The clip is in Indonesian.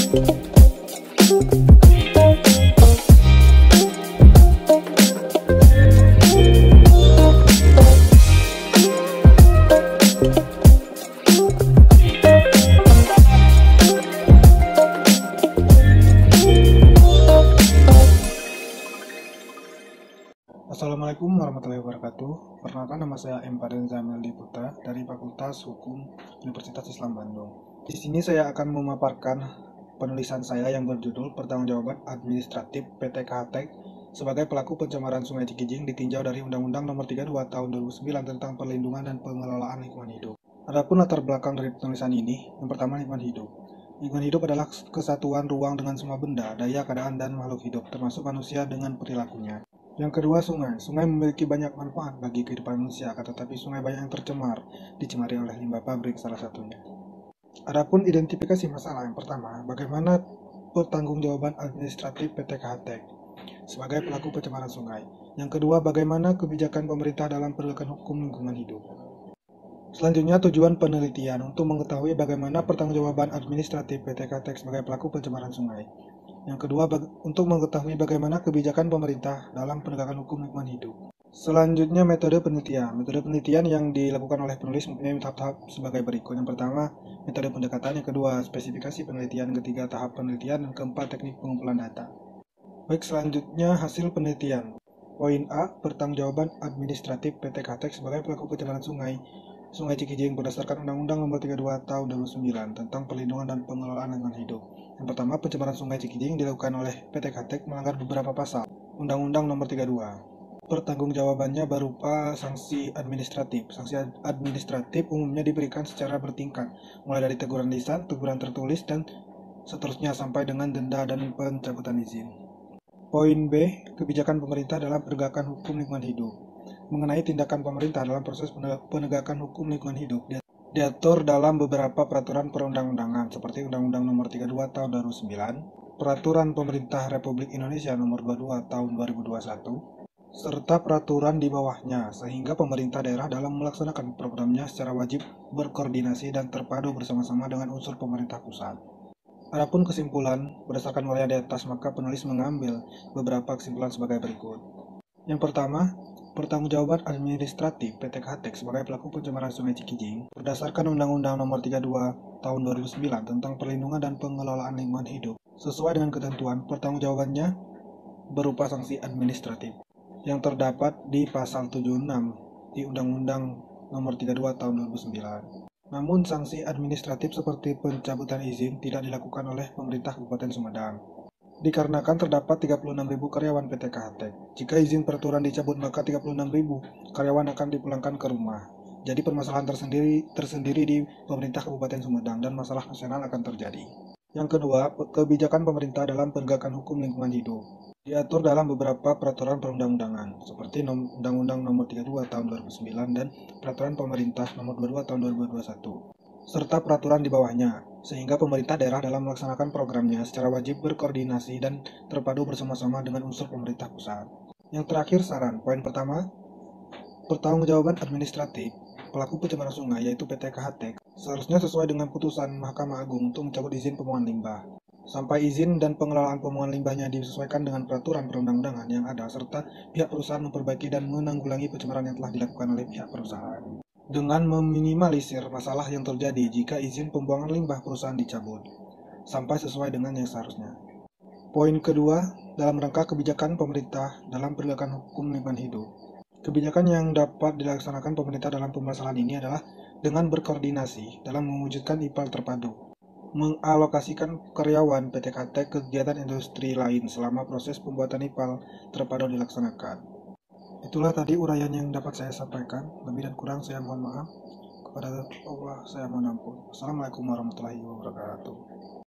Assalamualaikum warahmatullahi wabarakatuh. Perkenalkan, nama saya M. Paden Zamil Diputa dari Fakultas Hukum Universitas Islam Bandung. Di sini saya akan memaparkan penulisan saya yang berjudul Pertanggungjawaban Administratif PT KHTEK sebagai pelaku pencemaran Sungai Cikijing ditinjau dari Undang-Undang Nomor 32 Tahun 2009 tentang Perlindungan dan Pengelolaan Lingkungan Hidup. Adapun latar belakang dari penulisan ini, yang pertama lingkungan hidup. Lingkungan hidup adalah kesatuan ruang dengan semua benda, daya, keadaan, dan makhluk hidup, termasuk manusia dengan perilakunya. Yang kedua, sungai. Sungai memiliki banyak manfaat bagi kehidupan manusia, tetapi sungai banyak yang tercemar, dicemari oleh limbah pabrik salah satunya. Adapun identifikasi masalah, yang pertama, bagaimana pertanggungjawaban administratif PT KHTEK sebagai pelaku pencemaran sungai. Yang kedua, bagaimana kebijakan pemerintah dalam penegakan hukum lingkungan hidup. Selanjutnya, tujuan penelitian untuk mengetahui bagaimana pertanggungjawaban administratif PT KHTEK sebagai pelaku pencemaran sungai. Yang kedua, untuk mengetahui bagaimana kebijakan pemerintah dalam penegakan hukum lingkungan hidup. Selanjutnya, metode penelitian. Metode penelitian yang dilakukan oleh penulis mempunyai tahap-tahap sebagai berikut. Yang pertama, metode pendekatan. Yang kedua, spesifikasi penelitian. Yang ketiga, tahap penelitian. Dan keempat, teknik pengumpulan data. Baik, selanjutnya hasil penelitian. Poin A, pertanggungjawaban administratif PT KHTEK sebagai pelaku pencemaran Sungai Cikijing berdasarkan Undang-Undang Nomor 32 Tahun 2009 tentang Perlindungan dan Pengelolaan Lingkungan Hidup. Yang pertama, pencemaran Sungai Cikijing dilakukan oleh PT KHTEK melanggar beberapa pasal Undang-Undang Nomor 32. Pertanggungjawabannya berupa sanksi administratif. Sanksi administratif umumnya diberikan secara bertingkat, mulai dari teguran lisan, teguran tertulis, dan seterusnya sampai dengan denda dan pencabutan izin. Poin B, kebijakan pemerintah dalam penegakan hukum lingkungan hidup. Mengenai tindakan pemerintah dalam proses penegakan hukum lingkungan hidup diatur dalam beberapa peraturan perundang-undangan seperti Undang-Undang Nomor 32 Tahun 2009, Peraturan Pemerintah Republik Indonesia Nomor 22 Tahun 2021, serta peraturan di bawahnya, sehingga pemerintah daerah dalam melaksanakan programnya secara wajib berkoordinasi dan terpadu bersama-sama dengan unsur pemerintah pusat. Adapun kesimpulan, berdasarkan uraian di atas, maka penulis mengambil beberapa kesimpulan sebagai berikut. Yang pertama, pertanggungjawaban administratif PT KHTEK sebagai pelaku pencemaran Sungai Cikijing berdasarkan Undang-Undang Nomor 32 Tahun 2009 tentang Perlindungan dan Pengelolaan Lingkungan Hidup. Sesuai dengan ketentuan, pertanggungjawabannya berupa sanksi administratif yang terdapat di pasal 76 di Undang-Undang Nomor 32 Tahun 2009. Namun, sanksi administratif seperti pencabutan izin tidak dilakukan oleh pemerintah Kabupaten Sumedang, dikarenakan terdapat 36.000 karyawan PT KHTEK. Jika izin peraturan dicabut, maka 36.000 karyawan akan dipulangkan ke rumah. Jadi permasalahan tersendiri di pemerintah Kabupaten Sumedang dan masalah nasional akan terjadi. Yang kedua, kebijakan pemerintah dalam penegakan hukum lingkungan hidup diatur dalam beberapa peraturan perundang-undangan seperti Undang-Undang Nomor 32 Tahun 2009 dan Peraturan Pemerintah Nomor 22 Tahun 2021. Serta peraturan di bawahnya, sehingga pemerintah daerah dalam melaksanakan programnya secara wajib berkoordinasi dan terpadu bersama-sama dengan unsur pemerintah pusat. Yang terakhir, saran. Poin pertama, pertanggungjawaban administratif pelaku pencemaran sungai yaitu PT KHTEK seharusnya sesuai dengan putusan Mahkamah Agung untuk mencabut izin pembuangan limbah. Sampai izin dan pengelolaan pembuangan limbahnya disesuaikan dengan peraturan perundang-undangan yang ada, serta pihak perusahaan memperbaiki dan menanggulangi pencemaran yang telah dilakukan oleh pihak perusahaan, dengan meminimalisir masalah yang terjadi jika izin pembuangan limbah perusahaan dicabut, sampai sesuai dengan yang seharusnya. Poin kedua, dalam rangka kebijakan pemerintah dalam penegakan hukum lingkungan hidup. Kebijakan yang dapat dilaksanakan pemerintah dalam permasalahan ini adalah dengan berkoordinasi dalam mewujudkan IPAL terpadu, mengalokasikan karyawan PT KHTEK ke kegiatan industri lain selama proses pembuatan IPAL terpadu dilaksanakan. Itulah tadi uraian yang dapat saya sampaikan. Lebih dan kurang saya mohon maaf. Kepada Allah saya mohon ampun. Assalamualaikum warahmatullahi wabarakatuh.